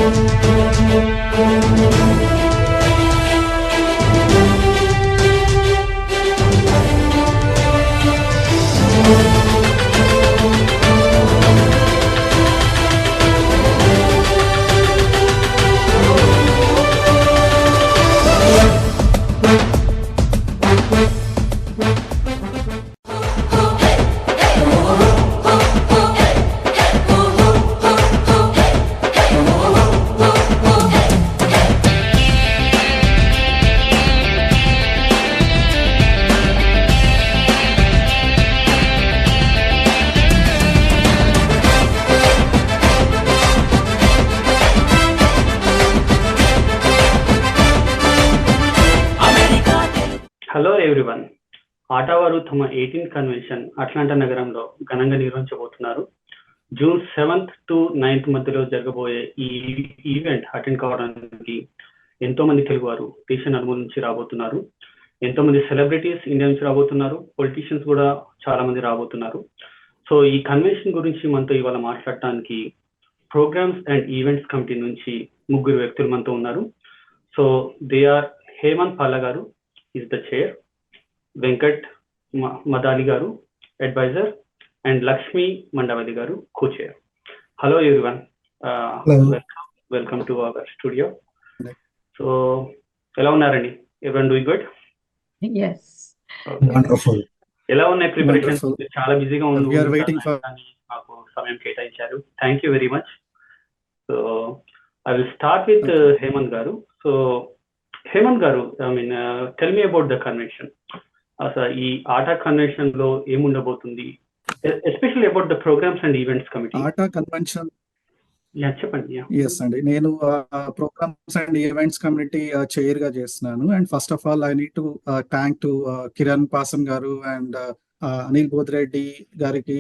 Hello everyone. ఆటా వారు తమ 18th convention Atlanta నగరంలో ఘనంగా నిర్వహించబోతున్నారు. జూన్ 7th to 9th మధ్యలో జరగబోయే ఈ ఈవెంట్ అటెండ్ కావడానికి ఎంతో మంది తెలుగు వారు దేశ నలుమూల నుంచి రాబోతున్నారు. ఎంతో మంది సెలబ్రిటీస్ ఇండియా నుంచి రాబోతున్నారు. పొలిటీషియన్స్ కూడా చాలా మంది రాబోతున్నారు. సో ఈ కన్వెన్షన్ గురించి మనతో ఇవాళ మాట్లాడటానికి ప్రోగ్రామ్స్ అండ్ ఈవెంట్స్ కమిటీ నుంచి 3 వ్యక్తులు మనతో ఉన్నారు. సో దే ఆర్ హేమంత్ పాలా గారు is the chair, Venkat Madali garu advisor, and Lakshmi Mandavadi garu co-chair. Hello everyone. Hello. Welcome to our studio. So ela unnarandi? Everyone doing good? Yes. Okay. Wonderful. Ela unna preparations chaala busy ga undu. We are waiting for maaku samayam ketayincharu. Thank you very much. So I will start with Hemant garu. So Hemant garu, tell me about the convention. అసలు ఈ ATA convention లో ఏముండబోతుంది, especially about the programmes and events committee. ATA convention చెప్పండి. Yes అండి, నేను programmes and events committee chair గా చేస్తున్నాను. And first of all I need to thank to Kiran Pasan garu and Anil బోధిరెడ్డి గారికి,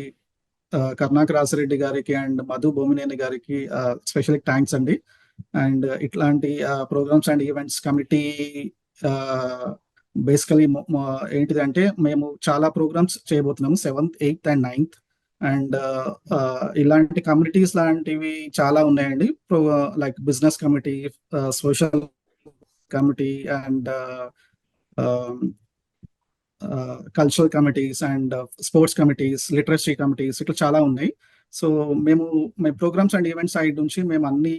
కర్ణాక రాసిరెడ్డి గారికి అండ్ మధు బొమ్మినేని గారికి స్పెషల్ థ్యాంక్స్ అండి. అండ్ ఇట్లాంటి programs and events committee basically ఏంటిదంటే మేము చాలా ప్రోగ్రామ్స్ చేయబోతున్నాము 7th, 8th and 9th. And ఇలాంటి కమ్యూనిటీస్ లాంటివి చాలా ఉన్నాయండి. Like business committee, social committee and cultural committees and sports committees, literacy committees, ఇట్లా చాలా ఉన్నాయి. సో మేము ప్రోగ్రామ్స్ అండ్ ఈవెంట్స్ సైడ్ నుంచి మేము అన్ని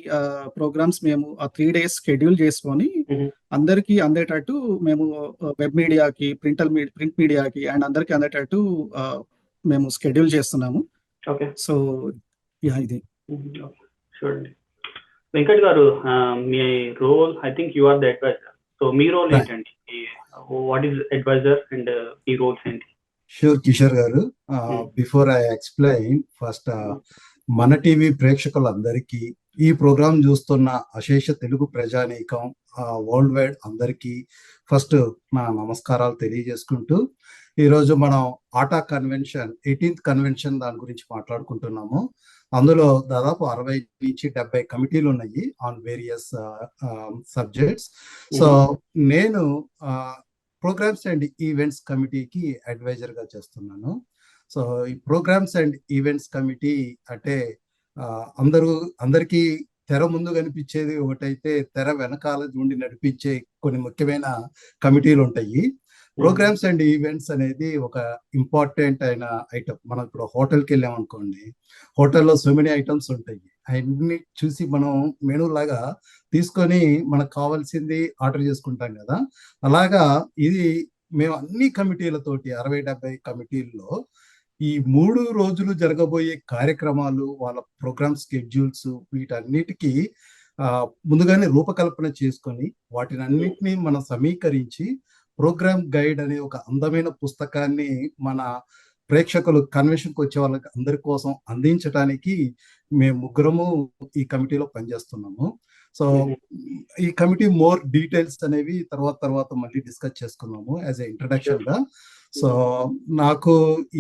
ప్రోగ్రామ్స్ మేము 3 days షెడ్యూల్ చేసుకొని అందరికీ అందేటట్టు మేము వెబ్ మీడియాకి, ప్రింట్ మీడియాకి అండ్ అందరికీ అందేటట్టు మేము షెడ్యూల్ చేస్తున్నాము. సో ఇది చూడండి వెంకట్ గారు, మీ role I think you are the advisor. So మీ రోల్ ఏంటండి? వాట్ ఈస్ అడ్వైజర్ అండ్ మీ రోల్స్ ఏంటి? Sure Kishore garu, before I explain, first మన టీవీ ప్రేక్షకులందరికీ, ఈ ప్రోగ్రాం చూస్తున్న అశేష తెలుగు ప్రజానీకం వరల్డ్ వైడ్ అందరికీ ఫస్ట్ నా నమస్కారాలు తెలియజేసుకుంటూ, ఈరోజు మనం ఆటా కన్వెన్షన్ 18th కన్వెన్షన్ దాని గురించి మాట్లాడుకుంటున్నాము. అందులో దాదాపు 60 నుంచి 70 కమిటీలు ఉన్నాయి ఆన్ వేరియస్ సబ్జెక్ట్స్. సో నేను ప్రోగ్రామ్స్ అండ్ ఈవెంట్స్ కమిటీకి అడ్వైజర్ గా చేస్తున్నాను. సో ఈ ప్రోగ్రామ్స్ అండ్ ఈవెంట్స్ కమిటీ అంటే అందరికీ తెర ముందు కనిపించేది ఒకటైతే, తెర వెనకాల ఉండి నడిపించే కొన్ని ముఖ్యమైన కమిటీలు ఉంటాయి. ప్రోగ్రామ్స్ అండ్ ఈవెంట్స్ అనేది ఒక ఇంపార్టెంట్ అయిన ఐటమ్. మనం ఇప్పుడు హోటల్కి వెళ్ళాం అనుకోండి, హోటల్లో సో మెనీ ఐటమ్స్ ఉంటాయి. అన్ని చూసి మనం మెనూ లాగా తీసుకొని మనకు కావాల్సింది ఆర్డర్ చేసుకుంటాం కదా. అలాగా ఇది మేము అన్ని కమిటీలతోటి 60-70 కమిటీల్లో ఈ 3 రోజులు జరగబోయే కార్యక్రమాలు, వాళ్ళ ప్రోగ్రామ్ స్కెడ్యూల్స్, వీటన్నిటికీ ముందుగానే రూపకల్పన చేసుకొని వాటిని అన్నిటినీ మనం సమీకరించి ప్రోగ్రామ్ గైడ్ అనే ఒక అందమైన పుస్తకాన్ని మన ప్రేక్షకులు, కన్వెన్షన్కి వచ్చే వాళ్ళకి అందరి కోసం అందించడానికి మేము 3 ఈ కమిటీలో పనిచేస్తున్నాము. సో ఈ కమిటీ మోర్ డీటెయిల్స్ అనేవి తర్వాత మళ్ళీ డిస్కస్ చేసుకున్నాము యాజ్ ఎ ఇంట్రడక్షన్ గా. సో నాకు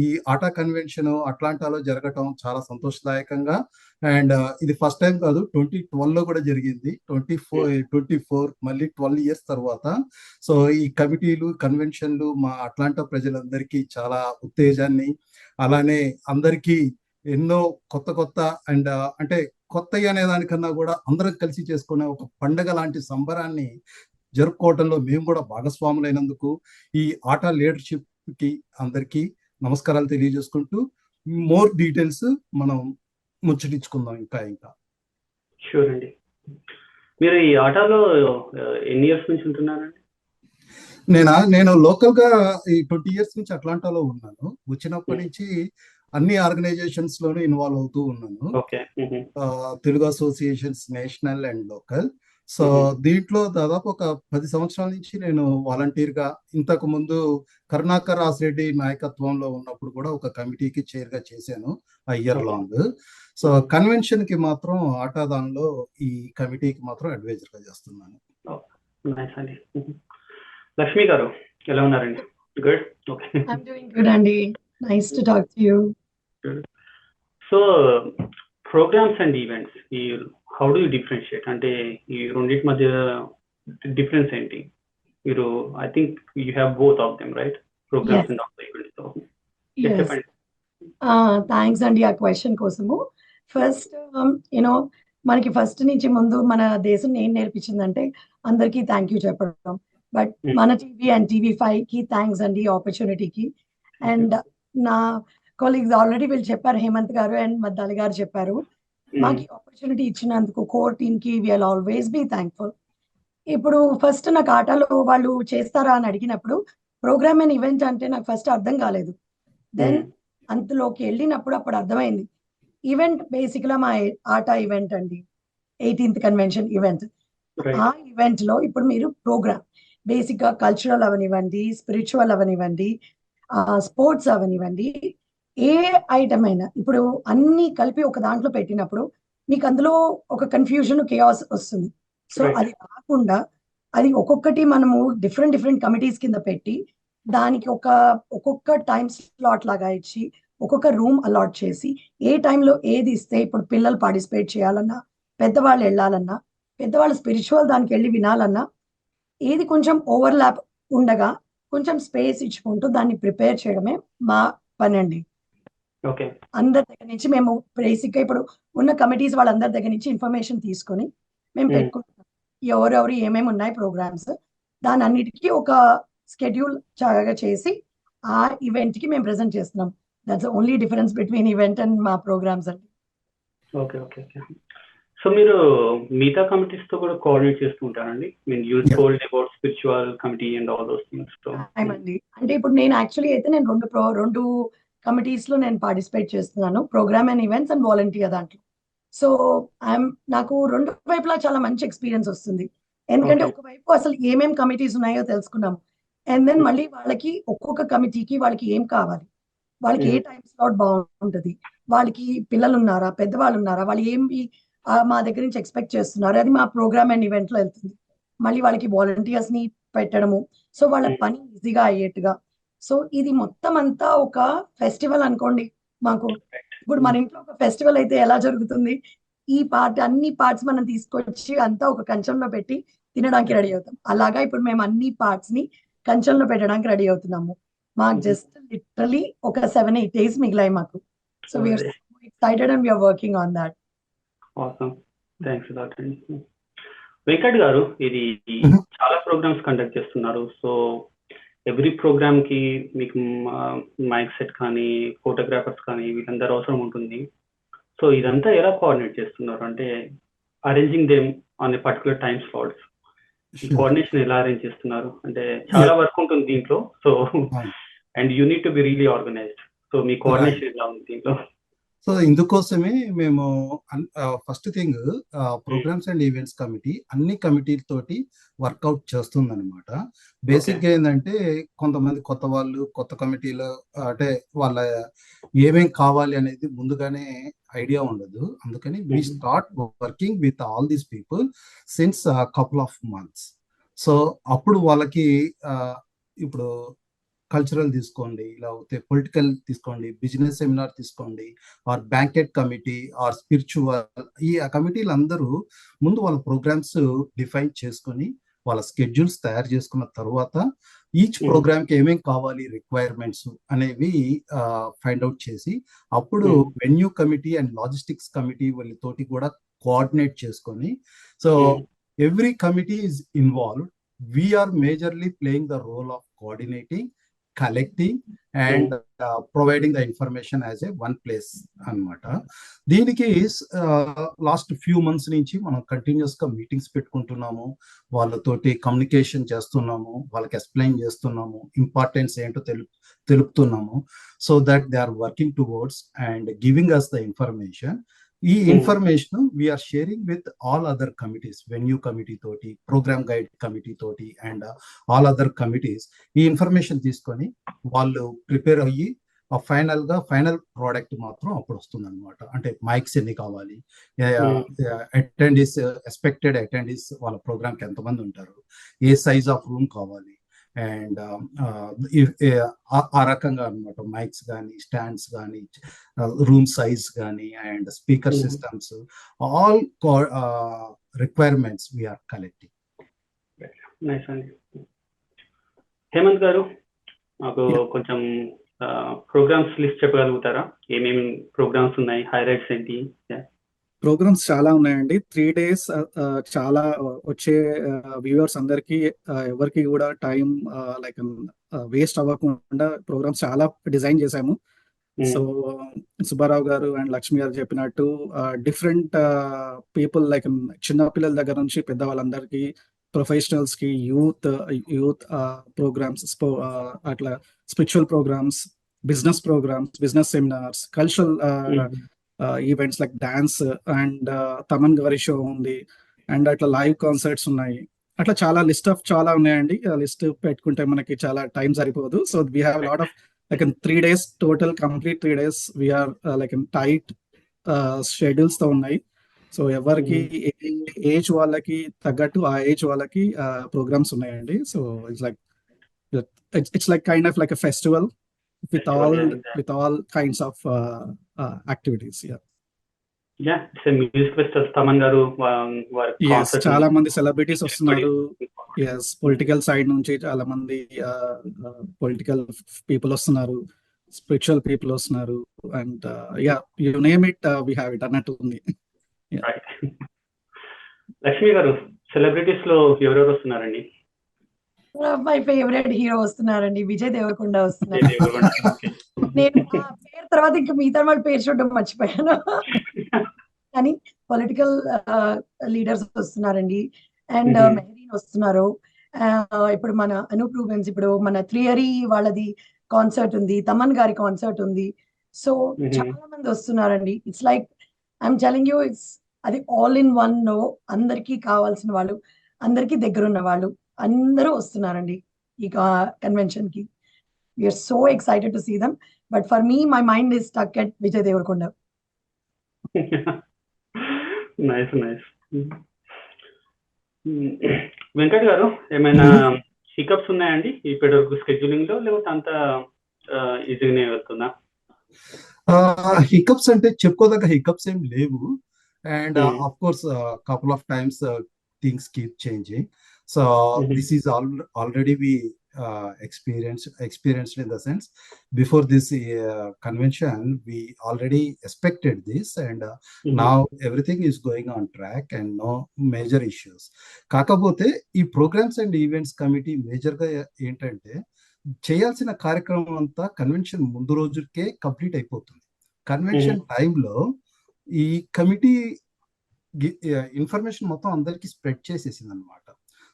ఈ ఆటా కన్వెన్షన్ అట్లాంటాలో జరగటం చాలా సంతోషదాయకంగా, అండ్ ఇది ఫస్ట్ టైం కాదు, 2012 కూడా జరిగింది. 24 మళ్ళీ 12 years తర్వాత. సో ఈ కమిటీలు, కన్వెన్షన్లు మా అట్లాంటా ప్రజలందరికీ చాలా ఉత్తేజాన్ని, అలానే అందరికీ ఎన్నో కొత్త అండ్ అంటే కొత్తవి అనే దానికన్నా కూడా అందరం కలిసి చేసుకునే ఒక పండగ లాంటి సంబరాన్ని జరుపుకోవడంలో మేము కూడా భాగస్వాములైనందుకు ఈ ఆటా లీడర్షిప్ కి అందరికీ నమస్కారాలు తెలియజేసుకుంటూ మోర్ డీటెయిల్స్ మనం ముచ్చటించుకుందాం ఇంకా. షూర్ అండి. మీరు ఈ ఆటాలో ఎన్ని ఇయర్స్ నుంచి ఉంటున్నారండి? నేను లోకల్ గా ఈ 20 years నుంచి అట్లాంటాలో ఉన్నాను. వచ్చినప్పటి నుంచి అన్ని ఆర్గనైజేషన్స్ లోనూ ఇన్వాల్వ్ అవుతూ ఉన్నాను. Okay. Telugu associations national and local. So దీంట్లో దాదాపు ఒక 10 సంవత్సరాల నుంచి నేను వాలంటీర్ గా, ఇంతకు ముందు కరుణాకర్ రాసిరెడ్డి నాయకత్వంలో ఉన్నప్పుడు కూడా ఒక కమిటీకి చైర్ గా చేశాను ఇయర్ లాంగ్. సో కన్వెన్షన్ కి మాత్రం ఆటాదాన్లో ఈ కమిటీకి మాత్రం అడ్వైజర్ గా చేస్తున్నాను. నైస్ అండి. లక్ష్మి గారు ఎలా ఉన్నారండి? Good. Okay. I'm doing good, Andy. Nice to talk to you. So programs and events, ఈ హౌ డు యూ డిఫరెన్షియేట్? అంటే ఈ రెండింటి మధ్య డిఫరెన్స్ ఏంటి? మీరు I think you have both of them, right? Programs and also events. So Yes. చెప్పండి. Thanks, Andy, ఆ question కోసము. ఫస్ట్ మనకి ఫస్ట్ నుంచి ముందు మన దేశం ఏం నేర్పించిందంటే అందరికీ థ్యాంక్ యూ చెప్పడం. బట్ మన టీవీ అండ్ TV5 కి థ్యాంక్స్ అండి ఆపర్చునిటీకి. అండ్ నా కొలీగ్స్ ఆల్రెడీ వీళ్ళు చెప్పారు, హేమంత్ గారు అండ్ మద్దాలి గారు చెప్పారు. మాకు ఆపర్చునిటీ ఇచ్చినందుకు కోర్ టీమ్ కి విల్ ఆల్వేస్ బీ థ్యాంక్ఫుల్. ఇప్పుడు ఫస్ట్ నాకు ఆటలో వాళ్ళు చేస్తారా అని అడిగినప్పుడు ప్రోగ్రామ్ అండ్ ఈవెంట్ అంటే నాకు ఫస్ట్ అర్థం కాలేదు. దెన్ అంతలోకి వెళ్ళినప్పుడు అప్పుడు అర్థమైంది. ఈవెంట్ బేసిక్ గా మా ఆట ఈవెంట్ అండి, 18th కన్వెన్షన్ ఈవెంట్. ఆ ఈవెంట్ లో ఇప్పుడు మీరు ప్రోగ్రామ్ బేసిక్ గా కల్చరల్ అవనివ్వండి, స్పిరిచువల్ అవనివ్వండి, స్పోర్ట్స్ అవనివ్వండి, ఏ ఐటమ్ అయినా ఇప్పుడు అన్ని కలిపి ఒక దాంట్లో పెట్టినప్పుడు మీకు అందులో ఒక కన్ఫ్యూజన్, కేయాస్ వస్తుంది. సో అది కాకుండా అది ఒక్కొక్కటి మనము డిఫరెంట్ కమిటీస్ కింద పెట్టి దానికి ఒక్కొక్క టైం స్లాట్ లాగా ఇచ్చి ఒక్కొక్క రూమ్ అలాట్ చేసి ఏ టైంలో ఏది ఇస్తే ఇప్పుడు పిల్లలు పార్టిసిపేట్ చేయాలన్నా, పెద్దవాళ్ళు వెళ్ళాలన్నా, పెద్దవాళ్ళు స్పిరిచువల్ దానికి వెళ్ళి వినాలన్నా, ఏది కొంచెం ఓవర్లాప్ ఉండగా కొంచెం స్పేస్ ఇచ్చుకుంటూ దాన్ని ప్రిపేర్ చేయడమే మా పని అండి. ఓకే. అందరి దగ్గర నుంచి మేము బేసిక్ గా ఇప్పుడు ఉన్న కమిటీస్ వాళ్ళందరి దగ్గర నుంచి ఇన్ఫర్మేషన్ తీసుకొని మేము పెట్టుకుంటాం ఎవరెవరు ఏమేమి ఉన్నాయి ప్రోగ్రామ్స్, దాని అన్నిటికీ ఒక స్కెడ్యూల్ చక్కగా చేసి ఆ ఈవెంట్ కి మేము ప్రెజెంట్ చేస్తున్నాం. That's only difference between event and మా ప్రోగ్రామ్స్ అండి. ఓకే. సో మీరు మిగతా కమిటీస్ తో కూడా కోఆర్డినేట్ చేస్తూ ఉంటారండి? Mean you told about spiritual committee and all those things. So అండి అంటే ఇప్పుడు నేను యాక్చువల్లీ అయితే నేను రెండు కమిటీస్ లో నేను పార్టిసిపేట్ చేస్తున్నాను, program and events and volunteer దాంట్లో. సో నాకు రెండు వైపులా చాలా మంచి ఎక్స్పీరియన్స్ వస్తుంది. ఎందుకంటే ఒకవైపు అసలు ఏమేం కమిటీస్ ఉన్నాయో తెలుసుకున్నాము. అండ్ దెన్ మళ్ళీ వాళ్ళకి ఒక్కొక్క కమిటీకి వాళ్ళకి ఏం కావాలి, వాళ్ళకి ఏ టైం స్లాట్ బాగుంటుంది, వాళ్ళకి పిల్లలు ఉన్నారా, పెద్దవాళ్ళు ఉన్నారా, వాళ్ళు ఏమి మా దగ్గర నుంచి ఎక్స్పెక్ట్ చేస్తున్నారు, అది మా ప్రోగ్రామ్ అండ్ ఈవెంట్ లో వెళ్తుంది. మళ్ళీ వాళ్ళకి వాలంటీర్స్ ని పెట్టడము, సో వాళ్ళ పని ఈజీగా అయ్యేట్టుగా. సో ఇది మొత్తం అంతా ఒక ఫెస్టివల్ అనుకోండి. మాకు ఇప్పుడు మన ఇంట్లో ఒక ఫెస్టివల్ అయితే ఎలా జరుగుతుంది, ఈ అన్ని పార్ట్స్ మనం తీసుకొచ్చి అంతా ఒక కంచంలో పెట్టి తినడానికి రెడీ అవుతాం. అలాగా ఇప్పుడు మేము అన్ని పార్ట్స్ ని కంచంలో పెట్టడానికి రెడీ అవుతున్నాము. మాకు జస్ట్ లిటరలీ ఒక 7-8 days మిగిలాయి మాకు. So we are excited and we are working on that. Awesome. Thanks lot అండి. వెంకట్ గారు, ఇది చాలా ప్రోగ్రామ్స్ కండక్ట్ చేస్తున్నారు. సో ఎవ్రీ ప్రోగ్రామ్ కి మీకు మైక్ సెట్ కానీ, ఫోటోగ్రాఫర్స్ కానీ వీళ్ళందరూ అవసరం ఉంటుంది. సో ఇదంతా ఎలా కోఆర్డినేట్ చేస్తున్నారు? అంటే arranging them on a particular time slots, ఈ కోఆర్డినేషన్ ఎలా అరేంజ్ చేస్తున్నారు? అంటే చాలా వర్క్ ఉంటుంది దీంట్లో. So and you need to be really organized. So మీ కోఆర్డినేషన్ ఎలా ఉంది దీంట్లో? సో ఇందుకోసమే మేము first thing programs and events committee అన్ని కమిటీలతోటి వర్కౌట్ చేస్తుందన్నమాట. బేసిక్ గా ఏంటంటే కొంతమంది కొత్త వాళ్ళు కొత్త కమిటీలో అంటే వాళ్ళ ఏమేం కావాలి అనేది ముందుగానే ఐడియా ఉండదు. అందుకని we start working with all these people since couple of months. So అప్పుడు వాళ్ళకి ఇప్పుడు కల్చరల్ తీసుకోండి, లేకపోతే పొలిటికల్ తీసుకోండి, బిజినెస్ సెమినార్ తీసుకోండి, or banquet committee, or spiritual, ఈ కమిటీలు అందరూ ముందు వాళ్ళ ప్రోగ్రామ్స్ డిఫైన్ చేసుకొని వాళ్ళ స్కెడ్యూల్స్ తయారు చేసుకున్న తర్వాత ఈచ్ ప్రోగ్రామ్ కి ఏమేం కావాలి రిక్వైర్మెంట్స్ అనేవి ఫైండ్ అవుట్ చేసి అప్పుడు venue committee and logistics committee వాళ్ళతోటి కూడా కోఆర్డినేట్ చేసుకొని, so every committee is involved. We are majorly playing the role of coordinating, collecting and providing the information as a one place అన్నమాట. దీనికి లాస్ట్ ఫ్యూ మంత్స్ నుంచి మనం continuous గా meetings పెట్టుకుంటున్నాము, వాళ్ళతోటి communication చేస్తున్నాము, వాళ్ళకి ఎక్స్ప్లెయిన్ చేస్తున్నాము, ఇంపార్టెన్స్ ఏంటో తెలుపుతున్నాము, so that they are working towards and giving us the information. ఈ information we are sharing with all other committees, venue committee తోటి, ప్రోగ్రామ్ గైడ్ కమిటీ తోటి అండ్ ఆల్ అదర్ కమిటీస్. ఈ ఇన్ఫర్మేషన్ తీసుకొని వాళ్ళు ప్రిపేర్ అయ్యి ఫైనల్ ప్రోడక్ట్ మాత్రం అప్పుడు వస్తుంది అనమాట. అంటే మైక్స్ ఎన్ని కావాలి, ఎక్స్పెక్టెడ్ అటెండీస్ వాళ్ళ ప్రోగ్రామ్కి ఎంతమంది ఉంటారు, ఏ సైజ్ ఆఫ్ రూమ్ కావాలి అండ్ ఆ రకంగా అనమాట. మైక్స్ కానీ, స్టాండ్స్ కానీ, రూమ్ సైజ్ కానీ and speaker systems, all requirements we are collecting. Nice అండి. హేమంత్ గారు, మాకు కొంచెం ప్రోగ్రామ్స్ లిస్ట్ చెప్పగలుగుతారా? ఏమేమి ప్రోగ్రామ్స్ ఉన్నాయి, హైలైట్స్ ఏంటి? ప్రోగ్రామ్స్ చాలా ఉన్నాయండి. 3 days చాలా వచ్చే వ్యూవర్స్ అందరికి ఎవరికి కూడా టైం లైక్ వేస్ట్ అవ్వకుండా ప్రోగ్రామ్స్ చాలా డిజైన్ చేశాము. సో సుబ్బారావు గారు అండ్ లక్ష్మి గారు చెప్పినట్టు డిఫరెంట్ పీపుల్ లైక్ చిన్న పిల్లల దగ్గర నుంచి పెద్దవాళ్ళందరికీ, ప్రొఫెషనల్స్ కి, యూత్ ప్రోగ్రామ్స్, అట్లా spiritual programs, business seminars, cultural events like dance and Thaman గారి షో ఉంది అండ్ అట్లా లైవ్ కాన్సర్ట్స్ ఉన్నాయి. అట్లా చాలా ఉన్నాయండి. లిస్ట్ పెట్టుకుంటే మనకి చాలా టైం సరిపోదు. So we have lot of like 3 days total, complete 3 days we are like tight schedules తో ఉన్నాయి. సో ఎవరికి ఏజ్ వాళ్ళకి తగ్గట్టు ఆ ఏజ్ వాళ్ళకి ప్రోగ్రామ్స్ ఉన్నాయండి. So it's like kind of like a festival with all kinds of activities. It's a music festival. Taman garu yes, చాలా మంది సెలబ్రిటీస్ వస్తున్నారు. yes, పొలిటికల్ సైడ్ నుంచి చాలా మంది పొలిటికల్ పీపుల్ వస్తున్నారు, స్పిరిచువల్ పీపుల్ వస్తున్నారు and you name it we have it అన్నట్టు ఉంది. లక్ష్మి గారు, సెలబ్రిటీస్ లో ఎవరెవరు వస్తున్నారండి? మై ఫేవరెట్ హీరో వస్తున్నారండి, విజయ్ దేవరకొండ వస్తున్నారు. నేను పేరు తర్వాత ఇంకా మిగతా వాళ్ళ పేరు చూడడం మర్చిపోయాను. కానీ పొలిటికల్ లీడర్స్ వస్తున్నారండి అండ్ మెహరీన్ వస్తున్నారు. ఇప్పుడు మన అనూప్ రూబెన్స్, ఇప్పుడు మన త్రియరీ వాళ్ళది కాన్సర్ట్ ఉంది, తమన్ గారి కాన్సర్ట్ ఉంది. సో చాలా మంది వస్తున్నారండి. It's like I'm telling you, it's అది ఆల్ ఇన్ వన్. లో అందరికీ కావాల్సిన వాళ్ళు, అందరికీ దగ్గరున్న వాళ్ళు అందరూ వస్తున్నారండి ఈ కన్వెన్షన్ కి. We are so excited to see them. But for me, my mind is stuck at Vijay Deverakonda. Nice. Venkat గారు, ఏమైనా హికప్స్ ఉన్నాయండి ఇప్పటి వరకు స్కెడ్యూలింగ్ లో, లేకపోతే అంతా ఈజీగానే వెళ్తుందా? హికప్స్ అంటే చెప్పుకోదగ్గ హికప్స్ ఏం లేవు. And of course couple of times things keep changing. So this is already we experienced in the sense before this convention we already expected this and now everything is going on track and no major issues. కాకపోతే ఈ programs and events committee major గా ఏంటంటే చేయాల్సిన కార్యక్రమం అంతా convention ముందు రోజుకే complete అయిపోతుంది. కన్వెన్షన్ టైంలో ఈ కమిటీ ఇన్ఫర్మేషన్ మొత్తం అందరికి స్ప్రెడ్ చేసేసింది అనమాట.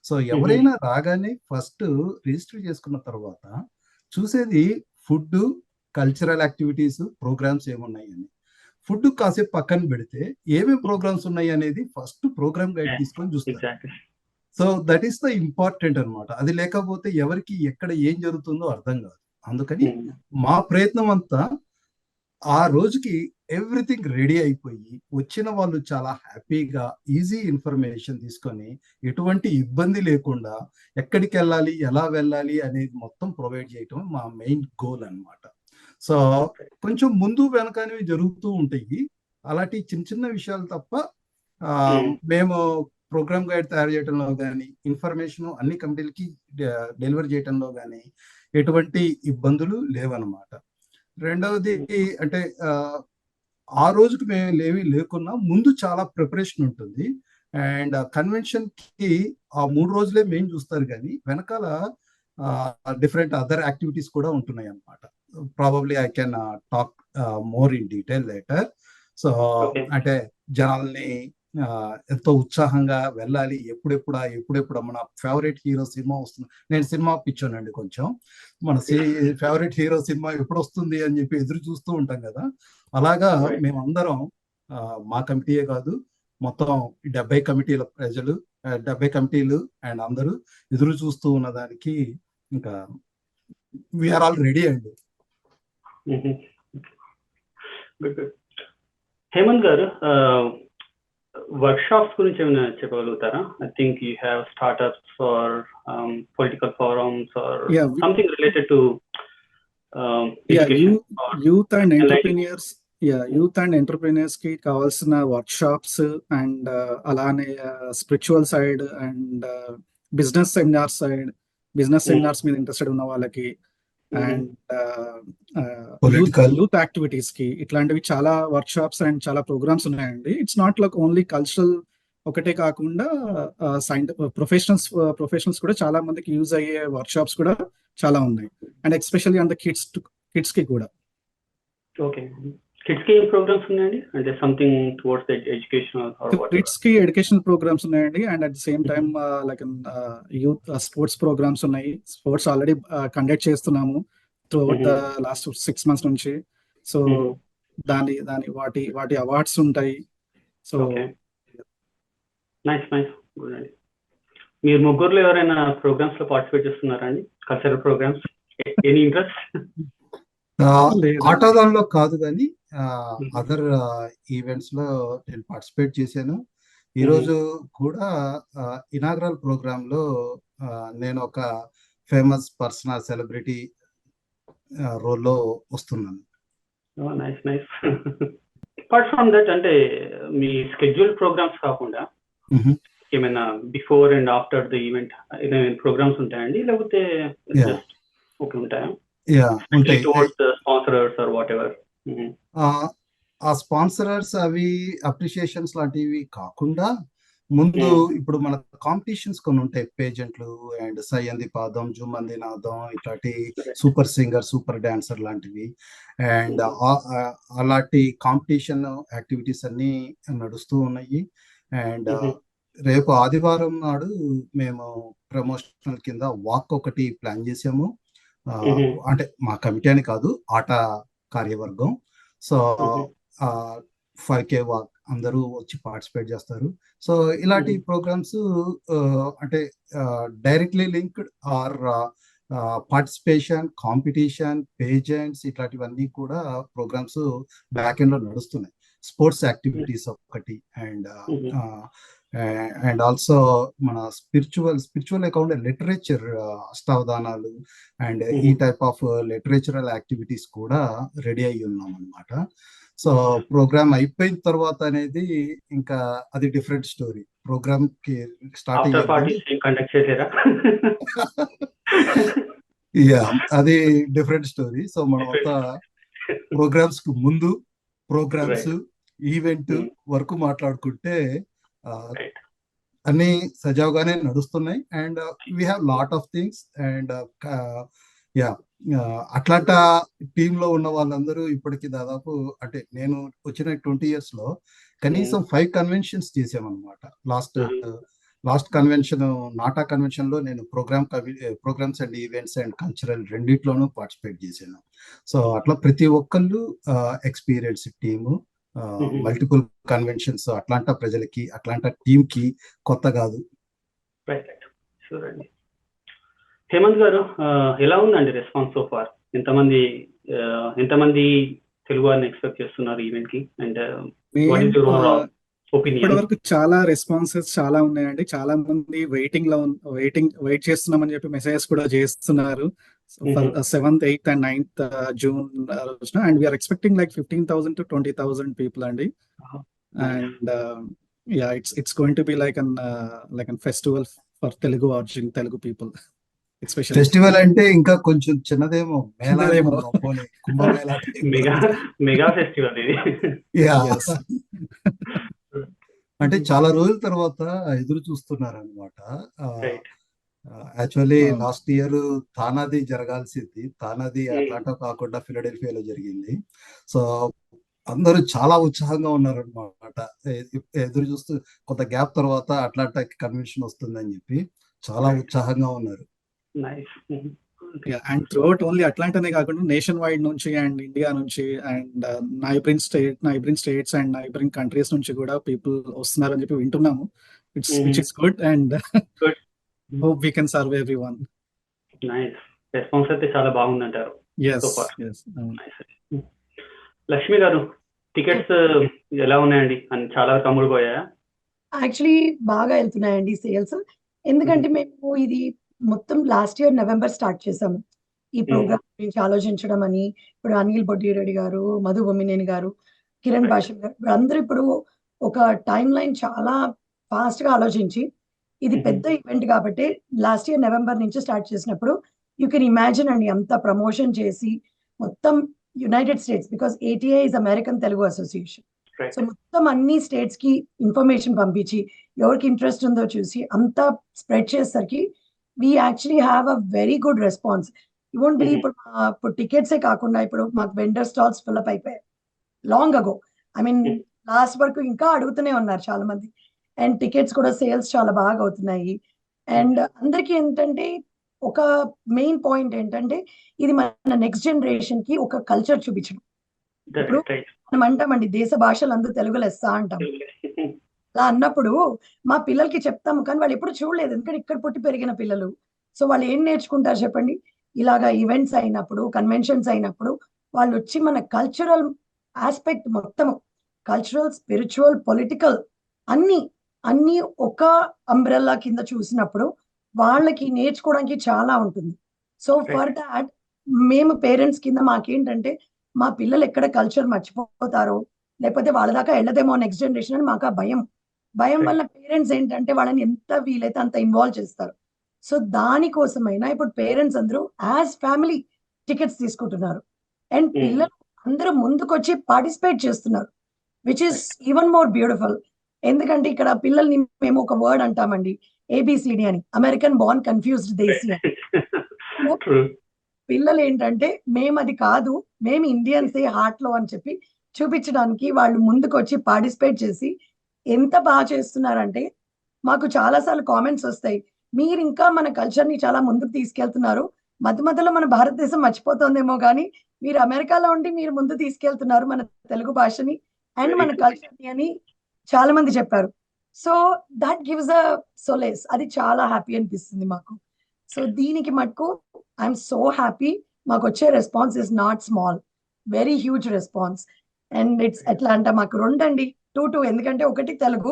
సో ఎవరైనా రాగానే ఫస్ట్ రిజిస్టర్ చేసుకున్న తర్వాత చూసేది ఫుడ్, కల్చరల్ యాక్టివిటీస్, ప్రోగ్రామ్స్ ఏమున్నాయని. ఫుడ్ కాసేపు పక్కన పెడితే ఏమేమి ప్రోగ్రామ్స్ ఉన్నాయి అనేది ఫస్ట్ ప్రోగ్రామ్ గైడ్ తీసుకొని చూస్తారు. So that is the important అనమాట. అది లేకపోతే ఎవరికి ఎక్కడ ఏం జరుగుతుందో అర్థం కాదు. అందుకని మా ప్రయత్నం అంతా ఆ రోజుకి ఎవ్రీథింగ్ రెడీ అయిపోయి వచ్చిన వాళ్ళు చాలా హ్యాపీగా ఈజీ ఇన్ఫర్మేషన్ తీసుకొని ఎటువంటి ఇబ్బంది లేకుండా ఎక్కడికి వెళ్ళాలి, ఎలా వెళ్ళాలి అనేది మొత్తం ప్రొవైడ్ చేయటం మా మెయిన్ గోల్ అన్నమాట. సో కొంచెం ముందు వెనకనేవి జరుగుతూ ఉంటాయి, అలాంటి చిన్న చిన్న విషయాలు తప్ప మేము ప్రోగ్రామ్ గైడ్ తయారు చేయడంలో కానీ, ఇన్ఫర్మేషన్ అన్ని కమిటీలకి డెలివరీ చేయడంలో కానీ ఎటువంటి ఇబ్బందులు లేవన్నమాట. రెండవది అంటే ఆ రోజుకి మేము లేకున్నా ముందు చాలా ప్రిపరేషన్ ఉంటుంది. అండ్ కన్వెన్షన్ కి ఆ 3 రోజులే మెయిన్ చూస్తారు, కానీ వెనకాల డిఫరెంట్ అదర్ యాక్టివిటీస్ కూడా ఉంటున్నాయి అన్నమాట. Probably I can talk more in detail later. So అంటే జనాల్ని ఎంతో ఉత్సాహంగా వెళ్ళాలి, ఎప్పుడెప్పుడు మన ఫేవరెట్ హీరో సినిమా వస్తుంది. నేను సినిమా పిచ్చోనండి కొంచెం. మన ఫేవరెట్ హీరో సినిమా ఎప్పుడు వస్తుంది అని చెప్పి ఎదురు చూస్తూ ఉంటాం కదా. అలాగా మేమందరం మా కమిటీయే కాదు, మొత్తం 70 కమిటీల ప్రజలు, 70 కమిటీలు అండ్ అందరూ ఎదురు చూస్తూ ఉన్న దానికి ఇంకా వీఆర్ ఆల్ రెడీ అండి. హేమంత్ గారు, వర్క్ షాప్స్ గురించి ఏమైనా చెప్పగలుగుతారా? I think you have startups for political forums or something related to youth and entrepreneurs. Youth and entrepreneurs కి కావాల్సిన వర్క్ షాప్స్ అండ్ అలానే spiritual side and business seminars మీద interested ఉన్న వాళ్ళకి అండ్ యూత్ యాక్టివిటీస్ కి ఇట్లాంటివి చాలా వర్క్ షాప్స్ అండ్ చాలా ప్రోగ్రామ్స్ ఉన్నాయండి. It's not like only cultural ఒకటే కాకుండా ప్రొఫెషనల్స్ కూడా చాలా మందికి యూజ్ అయ్యే వర్క్ షాప్స్ కూడా చాలా ఉన్నాయి. And especially on the kids కి కూడా. ఓకే, కిడ్స్ కి ఏం ప్రోగ్రామ్స్ ఉన్నాయండి? అంటే something towards the educational or what? Kids కి ఎడ్యుకేషనల్ ప్రోగ్రామ్స్ ఉన్నాయండి. And at the same time like youth sports programmes ఉన్నాయి. స్పోర్ట్స్ ఆల్రెడీ కండక్ట్ చేస్తున్నాము త్రూఅవుట్ ద లాస్ట్ 6 months నుంచి. సో వాటి అవార్డ్స్ ఉంటాయి. సో నైస్ గుడ్ అండి. మీరు ముగ్గురులో ఎవరైనా ప్రోగ్రామ్స్ లో పార్టిసిపేట్ చేస్తున్నారా అండి? Cultural programmes, any interest? ఆటోదాన్లో కాదు, కానీ అదర్ ఈవెంట్స్ లో నేను పార్టిసిపేట్ చేశాను. ఈరోజు కూడా ఇనాగ్రల్ ప్రోగ్రామ్ లో నేను ఒక ఫేమస్ పర్సనల్ సెలబ్రిటీ రోల్లో వస్తున్నాను. నైస్. అపార్ట్ ఫ్రమ్ దట్, అంటే మీ స్కెడ్యూల్ ప్రోగ్రామ్స్ కాకుండా ఏమైనా before and after the event ఏమైనా ప్రోగ్రామ్స్ ఉంటాయండి, లేకపోతే ఓకే ఉంటాయా? ఉంటాయి. Sponsors or whatever. ఆ స్పాన్సరర్స్ అవి అప్రిషియేషన్స్ లాంటివి కాకుండా ముందు ఇప్పుడు మన కాంపిటీషన్స్ కొన్ని ఉంటాయి. పేజెంట్లు అండ్ సయ్యంది పాదం, జుమ్మంది నాదం, ఇట్లాంటి సూపర్ సింగర్, సూపర్ డాన్సర్ లాంటివి. అండ్ అలాంటి కాంపిటీషన్ యాక్టివిటీస్ అన్ని నడుస్తూ ఉన్నాయి. అండ్ రేపు ఆదివారం నాడు మేము ప్రమోషనల్ కింద వాక్ ఒకటి ప్లాన్ చేసాము. అంటే మా కమిటీ అని కాదు, ఆట కార్యవర్గం. సో 5K వాక్ అందరూ వచ్చి పార్టిసిపేట్ చేస్తారు. సో ఇలాంటి ప్రోగ్రామ్స్ అంటే directly linked or participation, competition, pageants ఇట్లాంటివన్నీ కూడా ప్రోగ్రామ్స్ బ్యాక్ ఎండ్ లో నడుస్తున్నాయి. స్పోర్ట్స్ యాక్టివిటీస్ ఒకటి అండ్ ఆల్సో మన స్పిరిచువల్ అకౌంట్ లిటరేచర్, అష్టావధానాలు అండ్ ఈ టైప్ ఆఫ్ లిటరేచరల్ యాక్టివిటీస్ కూడా రెడీ అయ్యి ఉన్నాం అన్నమాట. సో ప్రోగ్రామ్ అయిపోయిన తర్వాత అనేది ఇంకా అది డిఫరెంట్ స్టోరీ. ప్రోగ్రామ్ కి స్టార్టింగ్ అది డిఫరెంట్ స్టోరీ. సో మనం అంతా ప్రోగ్రామ్స్ కు ముందు, ప్రోగ్రామ్స్, ఈవెంట్ వరకు మాట్లాడుకుంటే అన్ని సజావుగానే నడుస్తున్నాయి. And we have lot of things. And Atlanta team లో ఉన్న వాళ్ళందరూ ఇప్పటికి దాదాపు అంటే నేను వచ్చిన 20 years లో కనీసం 5 కన్వెన్షన్స్ చేసామన్నమాట. లాస్ట్ కన్వెన్షన్, నాటా కన్వెన్షన్ లో నేను programmes and events and cultural రెండిట్లోనూ పార్టిసిపేట్ చేశాను. సో అట్లా ప్రతి ఒక్కళ్ళు experience team, multiple conventions Atlanta ప్రజలకి, అట్లాంటా టీమ్ కి కొత్త కాదు. హేమంత్ గారు, ఎలా ఉందండి రెస్పాన్స్ సో ఫార్? ఎంతమంది తెలుగు వారిని ఎక్స్పెక్ట్ చేస్తున్నారు ఈవెంట్ కి? అండ్ ఇప్పటి వరకు చాలా రెస్పాన్సెస్ చాలా ఉన్నాయండి. చాలా మంది వెయిట్ చేస్తున్నామని చెప్పి మెసేజెస్ కూడా చేస్తున్నారు for 7th, 8th and 9th June రోజున. And we are expecting like 15,000 to 20,000 people అండి. And Yeah, it's going to be like an festival for Telugu origin, Telugu people, especially. Festival అంటే ఇంకా కొంచెం చిన్నదేమో, మేళా చిన్నదేమో. పోనీ కుంభమేళా మెగా మెగా ఫెస్టివల్ ఇది. Yes. అంటే చాలా రోజుల తర్వాత ఎదురు చూస్తున్నారనమాట. రైట్. యాక్చువల్లీ అవును. లాస్ట్ ఇయర్ తానాది జరగాల్సింది, తానాది Hmm. అట్లాంటా కాకుండా ఫిలడెల్ఫియాలో జరిగింది. సో అందరూ చాలా ఉత్సాహంగా ఉన్నారనమాట. ఎదురు చూస్తూ కొంత గ్యాప్ తర్వాత అట్లాంటా కన్వెన్షన్ వస్తుందని చెప్పి చాలా Right. ఉత్సాహంగా ఉన్నారు. Nice. Yeah, and throughout only అట్లాంటానే కాకుండా నేషన్ వైడ్ నుంచి అండ్ ఇండియా నుంచి and neighbouring states and neighbouring countries నుంచి కూడా పీపుల్ వస్తున్నారని చెప్పి వింటున్నాము. Which is good and Good. Hope we can serve every one. Nice. Response అయితే చాలా బాగుందంటారు. Yes So far. Yes nice. Lakshmi garu, tickets ఎలా ఉన్నాయండి? అని చాలా వరకు అమ్ముడుపోయాయా? యాక్చువల్లీ బాగా వెళ్తున్నాయండి సేల్స్. ఎందుకంటే మేము ఇది మొత్తం లాస్ట్ ఇయర్ నవంబర్ స్టార్ట్ చేసాము ఈ ప్రోగ్రామ్ గురించి ఆలోచించడం అని. ఇప్పుడు అనిల్ బొడ్డిరెడ్డి గారు, మధు బొమ్మినేని గారు, కిరణ్ Right. భాషల్ గారు అందరూ ఇప్పుడు ఒక టైం లైన్ చాలా ఫాస్ట్ గా ఆలోచించి ఇది పెద్ద ఈవెంట్ కాబట్టి లాస్ట్ ఇయర్ నవంబర్ నుంచి స్టార్ట్ చేసినప్పుడు యూ కెన్ ఇమాజిన్ అండి అంత ప్రమోషన్ చేసి మొత్తం United states, because ATI is American Telugu association. Right. So మొత్తం అన్ని స్టేట్స్ కి ఇన్ఫర్మేషన్ పంపించి ఎవరికి ఇంట్రెస్ట్ ఉందో చూసి అంతా స్ప్రెడ్ చేసేసరికి we actually have a very good response. You won't believe ఇప్పుడు టికెట్సే కాకుండా ఇప్పుడు మాకు వెండర్ స్టాల్స్ ఫిల్అప్ అయిపోయాయి long ago. I mean last వరకు ఇంకా అడుగుతూనే ఉన్నారు చాలా మంది. అండ్ టికెట్స్ కూడా సేల్స్ చాలా బాగా అవుతున్నాయి. అండ్ అందరికీ ఏంటంటే ఒక మెయిన్ పాయింట్ ఏంటంటే ఇది మన నెక్స్ట్ జనరేషన్ కి ఒక కల్చర్ చూపించడం. ఇప్పుడు రైట్. మనం అంటామండి దేశ భాషలు అందరూ తెలుగు లెస్స అంటాం. అలా అన్నప్పుడు మా పిల్లలకి చెప్తాము కానీ వాళ్ళు ఎప్పుడు చూడలేదు, ఎందుకంటే ఇక్కడ పుట్టి పెరిగిన పిల్లలు. సో వాళ్ళు ఏం నేర్చుకుంటారు చెప్పండి? ఇలాగా ఈవెంట్స్ అయినప్పుడు, కన్వెన్షన్స్ అయినప్పుడు వాళ్ళు వచ్చి మన కల్చరల్ ఆస్పెక్ట్ మొత్తము, కల్చరల్, స్పిరిచువల్, పొలిటికల్ అన్ని అన్ని ఒక అంబ్రెల్లా కింద చూసినప్పుడు వాళ్ళకి నేర్చుకోవడానికి చాలా ఉంటుంది. సో ఫర్ దాట్ మేము పేరెంట్స్ కింద మాకేంటంటే మా పిల్లలు ఎక్కడ కల్చర్ మర్చిపోతారో లేకపోతే వాళ్ళ దాకా వెళ్ళదేమో నెక్స్ట్ జనరేషన్ అని మాకు ఆ భయం వల్ల పేరెంట్స్ ఏంటంటే వాళ్ళని ఎంత వీలైతే అంత ఇన్వాల్వ్ చేస్తారు. సో దానికోసమైనా ఇప్పుడు పేరెంట్స్ అందరూ యాజ్ ఫ్యామిలీ టికెట్స్ తీసుకుంటున్నారు అండ్ పిల్లలు అందరూ ముందుకొచ్చి పార్టిసిపేట్ చేస్తున్నారు, which is even more beautiful. ఎందుకంటే ఇక్కడ పిల్లల్ని మేము ఒక వర్డ్ అంటామండి, ఏబిసిడి అని, అమెరికన్ బార్న్ కన్ఫ్యూజ్డ్ దేశీ అని. పిల్లలు ఏంటంటే మేము అది కాదు, మేము ఇండియన్సే హార్ట్ లో అని చెప్పి చూపించడానికి వాళ్ళు ముందుకు వచ్చి పార్టిసిపేట్ చేసి ఎంత బాగా చేస్తున్నారంటే మాకు చాలా సార్లు కామెంట్స్ వస్తాయి, మీరు ఇంకా మన కల్చర్ ని చాలా ముందుకు తీసుకెళ్తున్నారు, మధ్యలో మన భారతదేశం మర్చిపోతుందేమో కానీ మీరు అమెరికాలో ఉండి మీరు ముందు తీసుకెళ్తున్నారు మన తెలుగు భాషని అండ్ మన కల్చర్ ని అని చాలా మంది చెప్పారు. So that gives a solace, అది చాలా హ్యాపీ అనిపిస్తుంది మాకు. సో దీనికి మటుకు ఐఎమ్ సో హ్యాపీ. మాకు వచ్చే response is not small, very huge response. And it's Atlanta మాకు రెండండి, 2 ఎందుకంటే ఒకటి తెలుగు,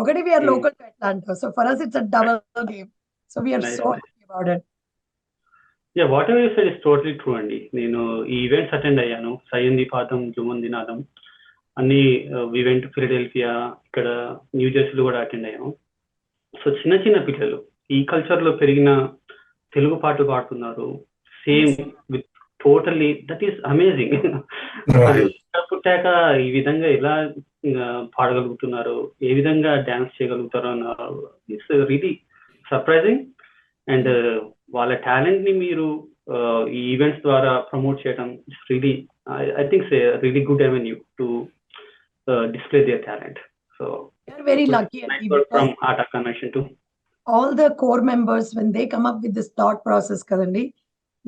ఒకటి we are local to Atlanta. So for us it's a double game. So we are so happy about it. Yeah, whatever you said is totally true అండి. నేను ఈ events attend అయ్యాను, సయ్యంది పాదం, జుమంది నాదం అన్ని ఈవెంట్ ఫిలడెల్ఫియా, ఇక్కడ న్యూ జెర్సీలో కూడా అటెండ్ అయ్యాను. So చిన్న చిన్న పిల్లలు ఈ కల్చర్ లో పెరిగిన తెలుగు పాటలు పాడుతున్నారు, same with totally, that is amazing. పుట్టాక ఈ విధంగా ఎలా పాడగలుగుతున్నారు, ఏ విధంగా డాన్స్ చేయగలుగుతారు అన్నారు, ఇట్స్ రియలీ సర్ప్రైజింగ్. అండ్ వాళ్ళ టాలెంట్ ని మీరు ఈ ఈవెంట్స్ ద్వారా ప్రమోట్ చేయడం it's really, I think really good avenue to display their talent. So We are very lucky from Art Convention too. All the core members when they come up with this thought process kadandi,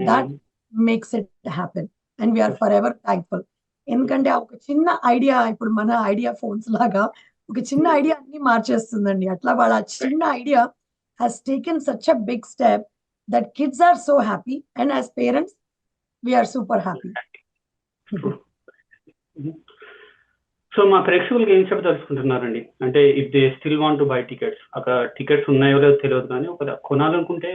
that makes it happen and we are forever thankful. ఎందుకంటే ఒక చిన్న idea, ఇప్పుడు మన idea phones లాగా ఒక చిన్న idea అన్ని మార్చేస్తుందండి. అట్లా వాళ్ళ చిన్న idea has taken such a big step that kids are so happy and as parents we are super happy. So మా ప్రేక్షకులకి ఏం చెప్పదలుచుకుంటున్నారండి అంటే, if they still want to buy tickets, అక్కడ టికెట్స్ ఉన్నాయో లేదో తెలియదు కానీ ఒక కొనాలనుకుంటే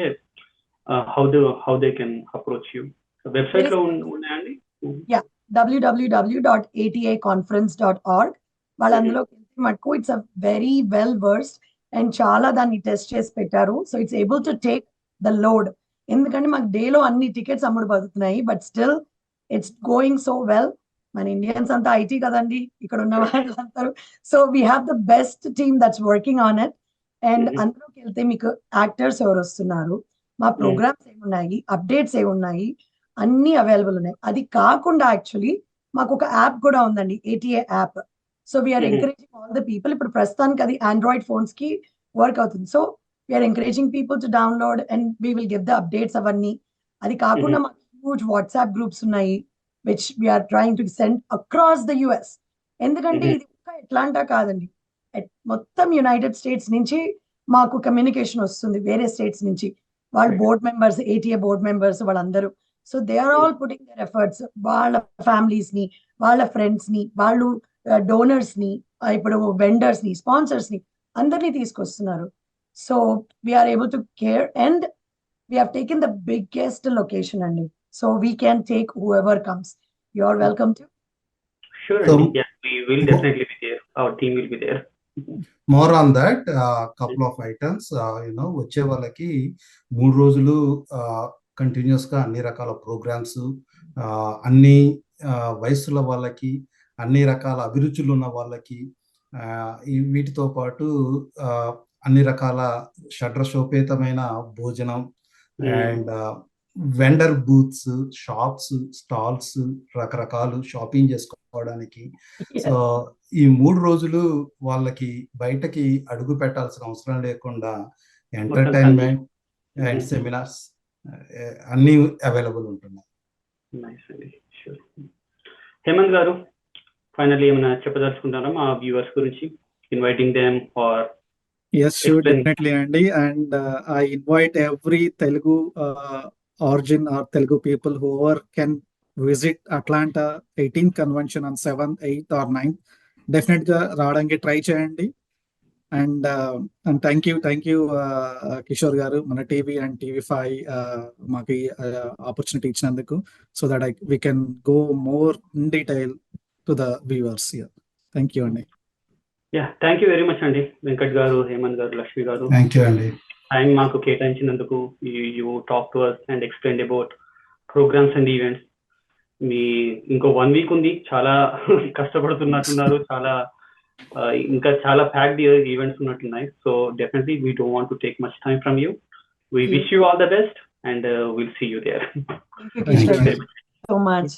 how they can approach you? Website లో ఉన్నాయండి? www.ataconference.org. వాళ్ళు అందులోకి వెళ్తే మటుకు it's a very well versed and చాలా దాన్ని టెస్ట్ చేసి పెట్టారు. So it's able to take the load. ఎందుకంటే మాకు డేలో అన్ని టికెట్స్ అమ్ముడు పడుతున్నాయి, but still it's going so well. మన ఇండియన్స్ అంతా ఐటీ కదండి ఇక్కడ ఉన్న వాళ్ళందరూ. So we have the best team that's working on it. And అందులోకి వెళ్తే మీకు యాక్టర్స్ ఎవరు వస్తున్నారు, మా ప్రోగ్రామ్స్ ఏమున్నాయి, అప్డేట్స్ ఏమున్నాయి, అన్ని అవైలబుల్ ఉన్నాయి. అది కాకుండా యాక్చువల్లీ మాకు ఒక యాప్ కూడా ఉందండి, ATA app. So we are encouraging all the people. ఇప్పుడు ప్రస్తుతానికి అది ఆండ్రాయిడ్ ఫోన్స్ కి వర్క్ అవుతుంది. So we are encouraging people to download and we will give the updates అవన్నీ. అది కాకుండా మాకు హ్యూజ్ వాట్సాప్ గ్రూప్స్ ఉన్నాయి which we are trying to send across the US. ఎందుకంటే ఇది ఒక్క ఎట్లాంటా కాదండి, మొత్తం యునైటెడ్ స్టేట్స్ నుంచి మాకు కమ్యూనికేషన్ వస్తుంది, వేరే స్టేట్స్ నుంచి. వాళ్ళు board members, ATA board members వాళ్ళందరూ. So they are all putting their efforts. వాళ్ళ ఫ్యామిలీస్ ని, వాళ్ళ ఫ్రెండ్స్ ని, వాళ్ళు డోనర్స్ ని, ఇప్పుడు వెండర్స్ ని, స్పాన్సర్స్ ని అందరినీ తీసుకొస్తున్నారు. So we are able to care and we have taken the biggest location అండి. So we can take whoever comes. You are welcome to. Sure, So- Andy. Yeah, we will definitely be there. Our team will be there. More on that couple of items వచ్చే వాళ్ళకి 3 రోజులు continuous గా అన్ని రకాల programmes, అన్ని వయసుల వాళ్ళకి, అన్ని రకాల అభిరుచులు ఉన్న వాళ్ళకి, వీటితో పాటు అన్ని రకాల షడ్రశోపేతమైన భోజనం and vendor booths, shops, stalls, రకరకాలు షాపింగ్ చేసుకోవడానికి. సో ఈ 3 రోజులు వాళ్ళకి బయటకి అడుగు పెట్టాల్సిన అవసరం లేకుండా ఎంటర్టైన్మెంట్ అండ్ సెమినార్స్ అన్ని అవైలబుల్ ఉంటున్నాయి. Nice, Andy. Sure. Hemanth garu, finally ఏమైనా చెప్పదలుచుకుంటారా మా వ్యూవర్స్ గురించి? Inviting them or Yes, sure, Explain. definitely, Andy. And I invite every Telugu origin or Telugu people whoever can visit Atlanta 18th convention on 7th, 8th or 9th. Definitely రావడానికి try చేయండి. And thank you Kishore గారు, మన TV and TV5 మాకు opportunity ఇచ్చినందుకు, so that we can go more in detail to the viewers here. Thank you, Andy. Yeah, thank you very much అండి. వెంకట్ గారు, హేమంత్ గారు, లక్ష్మి గారు, థ్యాంక్ యూ అండి. టైం మాకు కేటాయించినందుకు. You talk to us and explain about programmes and events. మీ ఇంకో 1 week ఉంది, చాలా కష్టపడుతున్నట్టున్నారు, చాలా ఇంకా చాలా ప్యాక్డ్ ఈవెంట్స్ ఉన్నట్టున్నాయి. So definitely we don't want to take much time from you. We wish you all the best and will see you there. Thank you, Kishore, so much.